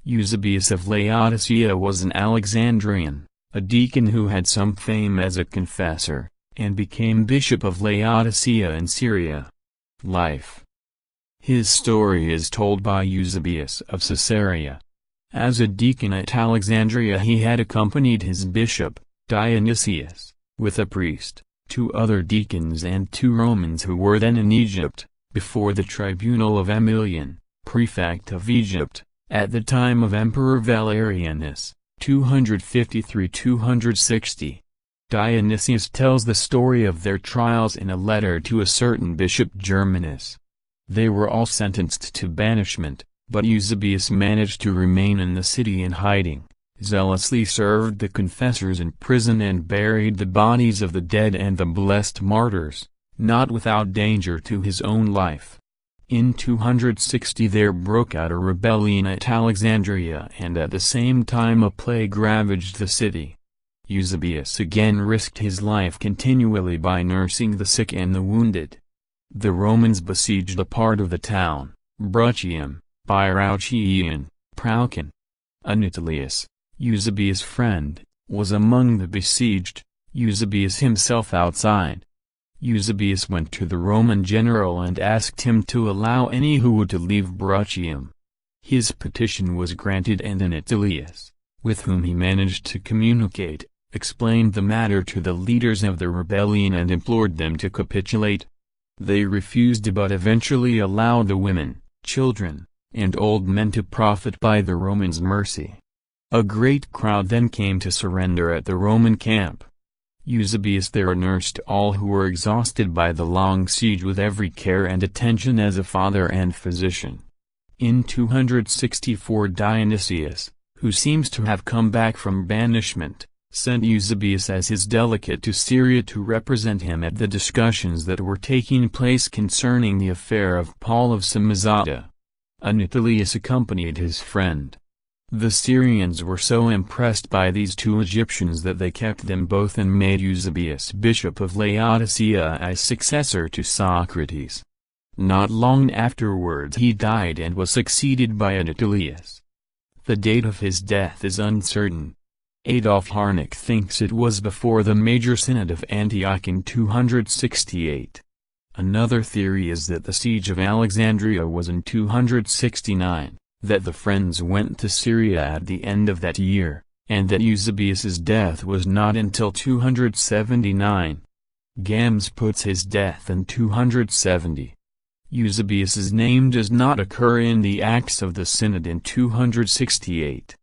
Eusebius of Laodicea was an Alexandrian, a deacon who had some fame as a confessor, and became bishop of Laodicea in Syria. Life. His story is told by Eusebius of Caesarea. As a deacon at Alexandria he had accompanied his bishop, Dionysius, with a priest, 2 other deacons and 2 Romans who were then in Egypt, before the tribunal of Aemilian, prefect of Egypt, at the time of Emperor Valerianus, 253–260. Dionysius tells the story of their trials in a letter to a certain Bishop Germanus. They were all sentenced to banishment, but Eusebius managed to remain in the city in hiding, zealously served the confessors in prison and buried the bodies of the dead and the blessed martyrs, not without danger to his own life. In 260 there broke out a rebellion at Alexandria, and at the same time a plague ravaged the city. Eusebius again risked his life continually by nursing the sick and the wounded. The Romans besieged a part of the town, Bruttium, by Rauchian, Procon. Anatolius, Eusebius' friend, was among the besieged, Eusebius himself outside. Eusebius went to the Roman general and asked him to allow any who would to leave Bruttium. His petition was granted, and Anatolius, with whom he managed to communicate, explained the matter to the leaders of the rebellion and implored them to capitulate. They refused, but eventually allowed the women, children, and old men to profit by the Romans' mercy. A great crowd then came to surrender at the Roman camp. Eusebius there nursed all who were exhausted by the long siege with every care and attention as a father and physician. In 264 Dionysius, who seems to have come back from banishment, sent Eusebius as his delegate to Syria to represent him at the discussions that were taking place concerning the affair of Paul of Samosata. Anatolius accompanied his friend. The Syrians were so impressed by these 2 Egyptians that they kept them both and made Eusebius bishop of Laodicea as successor to Socrates. Not long afterwards he died and was succeeded by Anatolius. The date of his death is uncertain. Adolf Harnack thinks it was before the Major Synod of Antioch in 268. Another theory is that the siege of Alexandria was in 269, that the friends went to Syria at the end of that year, and that Eusebius's death was not until 279. Gams puts his death in 270. Eusebius's name does not occur in the Acts of the Synod in 268.